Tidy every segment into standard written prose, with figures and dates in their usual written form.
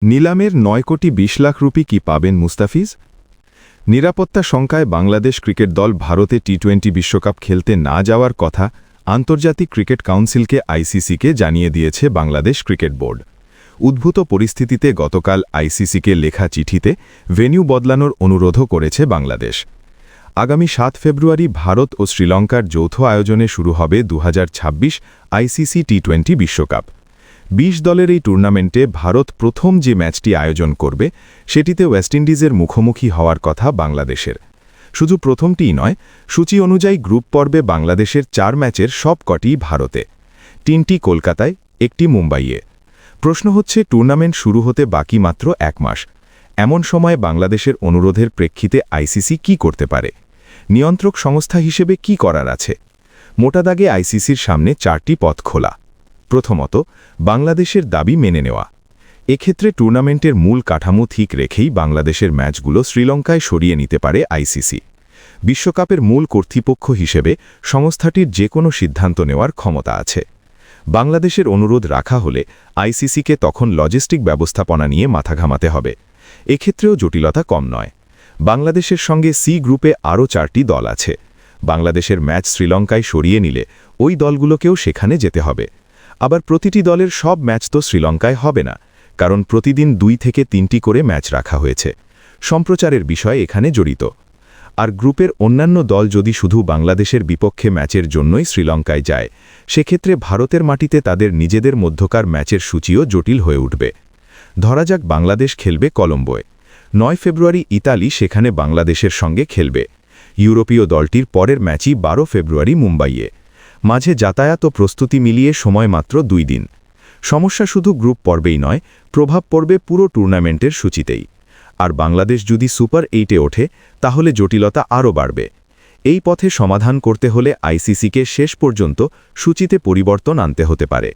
নিলামের ৯ কোটি ২০ লাখ রুপি কি পাবেন মুস্তাফিজ? নিরাপত্তা শঙ্কায় বাংলাদেশ ক্রিকেট দল ভারতে টি-20 বিশ্বকাপ খেলতে না যাওয়ার কথা আন্তর্জাতিক ক্রিকেট কাউন্সিলকে আইসিসিকে জানিয়ে দিয়েছে বাংলাদেশ ক্রিকেট বোর্ড। উদ্ভূত পরিস্থিতিতে গতকাল আইসিসিকে লেখা চিঠিতে ভেন্যু বদলানোর অনুরোধও করেছে বাংলাদেশ। আগামী ৭ ফেব্রুয়ারি ভারত ও শ্রীলঙ্কার যৌথ আয়োজনে শুরু হবে ২০২৬ আইসিসি টি-20 বিশ্বকাপ। ২০ দলের এই টুর্নামেন্টে ভারত প্রথম যে ম্যাচটি আয়োজন করবে সেটিতে ওয়েস্ট ইন্ডিজের মুখোমুখি হওয়ার কথা বাংলাদেশের। শুধু প্রথমটিই নয়, সূচি অনুযায়ী গ্রুপ পর্বে বাংলাদেশের ৪ ম্যাচের সব কটিই ভারতে, ৩টি কলকাতায়, ১টি মুম্বাইয়ে। প্রশ্ন হচ্ছে, টুর্নামেন্ট শুরু হতে বাকি মাত্র ১ মাস। এমন সময়ে বাংলাদেশের অনুরোধের প্রেক্ষিতে আইসিসি কি করতে পারে? নিয়ন্ত্রক সংস্থা হিসেবে কি করার আছে? মোটা দাগে আইসিসির সামনে ৪টি পথ খোলা। প্রথমত, বাংলাদেশের দাবি মেনে নেওয়া। এক্ষেত্রে টুর্নামেন্টের মূল কাঠামো ঠিক রেখেই বাংলাদেশের ম্যাচগুলো শ্রীলঙ্কায় সরিয়ে নিতে পারে আইসিসি। বিশ্বকাপের মূল কর্তৃপক্ষ হিসেবে সংস্থাটির যে কোনো সিদ্ধান্ত নেওয়ার ক্ষমতা আছে। বাংলাদেশের অনুরোধ রাখা হলে আইসিসিকে তখন লজিস্টিক ব্যবস্থাপনা নিয়ে মাথা ঘামাতে হবে। এক্ষেত্রেও জটিলতা কম নয়। বাংলাদেশের সঙ্গে সি গ্রুপে আরও ৪টি দল আছে। বাংলাদেশের ম্যাচ শ্রীলঙ্কায় সরিয়ে নিলে ওই দলগুলোকেও সেখানে যেতে হবে। আবার প্রতিটি দলের সব ম্যাচ তো শ্রীলঙ্কায় হবে না, কারণ প্রতিদিন ২ থেকে ৩টি করে ম্যাচ রাখা হয়েছে। সম্প্রচারের বিষয় এখানে জড়িত। আর গ্রুপের অন্যান্য দল যদি শুধু বাংলাদেশের বিপক্ষে ম্যাচের জন্যই শ্রীলঙ্কায় যায়, সেক্ষেত্রে ভারতের মাটিতে তাদের নিজেদের মধ্যকার ম্যাচের সূচিও জটিল হয়ে উঠবে। ধরা যাক বাংলাদেশ খেলবে কলম্বোয়। ৯ ফেব্রুয়ারি ইতালি সেখানে বাংলাদেশের সঙ্গে খেলবে। ইউরোপীয় দলটির পরের ম্যাচই ১২ ফেব্রুয়ারি মুম্বাইয়ে। মাঝে যাতায়াত ও প্রস্তুতি মিলিয়ে সময় মাত্র ২ দিন। সমস্যা শুধু গ্রুপ পর্বেই নয়, প্রভাব পড়বে পুরো টুর্নামেন্টের সূচিতেই। আর বাংলাদেশ যদি সুপার ৮-এ ওঠে, তাহলে জটিলতা আরও বাড়বে। এই পথে সমাধান করতে হলে আইসিসিকে শেষ পর্যন্ত সূচিতে পরিবর্তন আনতে হতে পারে।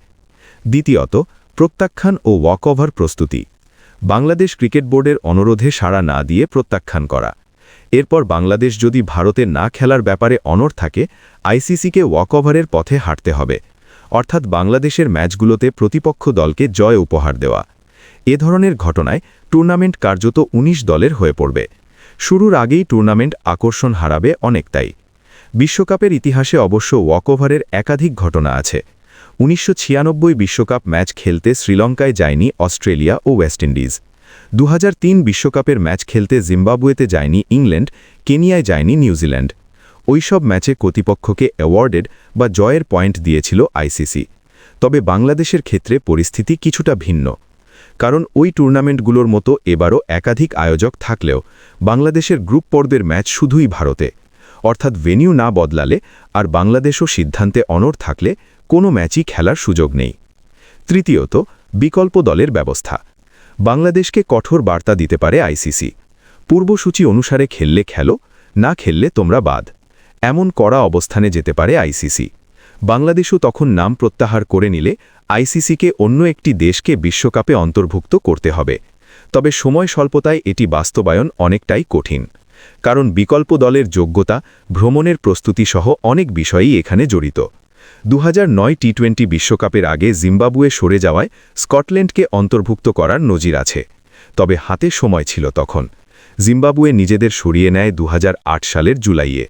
দ্বিতীয়ত, প্রত্যাখ্যান ও ওয়াকওভার প্রস্তুতি। বাংলাদেশ ক্রিকেট বোর্ডের অনুরোধে সাড়া না দিয়ে প্রত্যাখ্যান করা। এরপর বাংলাদেশ যদি ভারতে না খেলার ব্যাপারে অনড় থাকে, আইসিসিকে ওয়াকওভারের পথে হাঁটতে হবে, অর্থাৎ বাংলাদেশের ম্যাচগুলোতে প্রতিপক্ষ দলকে জয় উপহার দেওয়া। এ ধরনের ঘটনায় টুর্নামেন্ট কার্যত ১৯ দলের হয়ে পড়বে। শুরুর আগেই টুর্নামেন্ট আকর্ষণ হারাবে অনেকটাই। বিশ্বকাপের ইতিহাসে অবশ্য ওয়াকওভারের একাধিক ঘটনা আছে। ১৯৯৬ বিশ্বকাপ ম্যাচ খেলতে শ্রীলঙ্কায় যায়নি অস্ট্রেলিয়া ও ওয়েস্ট ইন্ডিজ। ২০০৩ বিশ্বকাপের ম্যাচ খেলতে জিম্বাবুয়েতে যায়নি ইংল্যান্ড, কেনিয়ায় যায়নি নিউজিল্যান্ড। ওইসব ম্যাচে কর্তৃপক্ষকে অ্যাওয়ার্ডেড বা জয়ের পয়েন্ট দিয়েছিল আইসিসি। তবে বাংলাদেশের ক্ষেত্রে পরিস্থিতি কিছুটা ভিন্ন। কারণ ওই টুর্নামেন্টগুলোর মতো এবারও একাধিক আয়োজক থাকলেও বাংলাদেশের গ্রুপ পর্বের ম্যাচ শুধুই ভারতে, অর্থাৎ ভেন্যু না বদলালে আর বাংলাদেশও সিদ্ধান্তে অনড় থাকলে কোনো ম্যাচই খেলার সুযোগ নেই। তৃতীয়ত, বিকল্প দলের ব্যবস্থা। বাংলাদেশকে কঠোর বার্তা দিতে পারে আইসিসি। পূর্বসূচি অনুসারে খেললে খেলো, না খেললে তোমরা বাদ। এমন কড়া অবস্থানে যেতে পারে আইসিসি। বাংলাদেশও তখন নাম প্রত্যাহার করে নিলে আইসিসিকে অন্য একটি দেশকে বিশ্বকাপে অন্তর্ভুক্ত করতে হবে। তবে সময় স্বল্পতায় এটি বাস্তবায়ন অনেকটাই কঠিন। কারণ বিকল্প দলের যোগ্যতা, ভ্রমণের প্রস্তুতি সহ অনেক বিষয়ই এখানে জড়িত। ২০০৯ টি-20 বিশ্বকাপের আগে জিম্বাবুয়ে সরে যাওয়ায় স্কটল্যান্ডকে অন্তর্ভুক্ত করার নজির আছে। তবে হাতে সময় ছিল তখন। জিম্বাবুয়ে নিজেদের সরিয়ে নেয় ২০০৮ সালের জুলাইয়ে।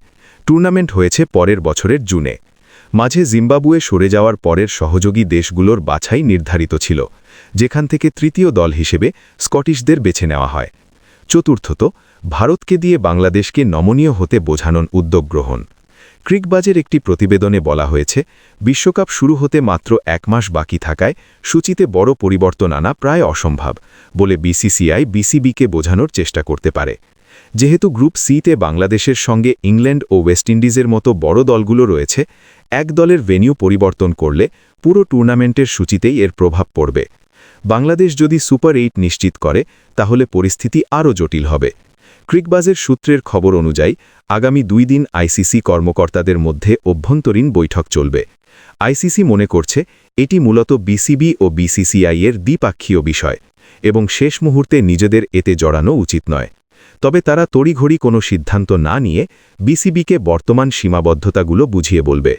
টুর্নামেন্ট হয়েছে পরের বছরের জুনে। মাঝে জিম্বাবুয়ে সরে যাওয়ার পরের সহযোগী দেশগুলোর বাছাই নির্ধারিত ছিল, যেখান থেকে তৃতীয় দল হিসেবে স্কটিশদের বেছে নেওয়া হয়। চতুর্থত, ভারতকে দিয়ে বাংলাদেশকে নমনীয় হতে বোঝানোর উদ্যোগ গ্রহণ। ক্রিকবাজের একটি প্রতিবেদনে বলা হয়েছে, বিশ্বকাপ শুরু হতে মাত্র ১ মাস বাকি থাকায় সূচিতে বড় পরিবর্তন আনা প্রায় অসম্ভব বলে বিসিসিআই বিসিবিকে বোঝানোর চেষ্টা করতে পারে। যেহেতু গ্রুপ সিতে বাংলাদেশের সঙ্গে ইংল্যান্ড ও ওয়েস্ট ইন্ডিজের মতো বড় দলগুলো রয়েছে, এক দলের ভেন্যু পরিবর্তন করলে পুরো টুর্নামেন্টের সূচিতেই এর প্রভাব পড়বে। বাংলাদেশ যদি সুপার ৮ নিশ্চিত করে, তাহলে পরিস্থিতি আরও জটিল হবে। ক্রিকবাজের সূত্রের খবর অনুযায়ী আগামী ২ দিন আইসিসি কর্মকর্তাদের মধ্যে অভ্যন্তরীণ বৈঠক চলবে। আইসিসি মনে করছে এটি মূলত বিসিবি ও বিসিসিআই-এর দ্বিপাক্ষীয় বিষয় এবং শেষ মুহূর্তে নিজেদের এতে জড়ানো উচিত নয়। তবে তারা তড়িঘড়ি কোনো সিদ্ধান্ত না নিয়ে বিসিবিকে বর্তমান সীমাবদ্ধতাগুলো বুঝিয়ে বলবে।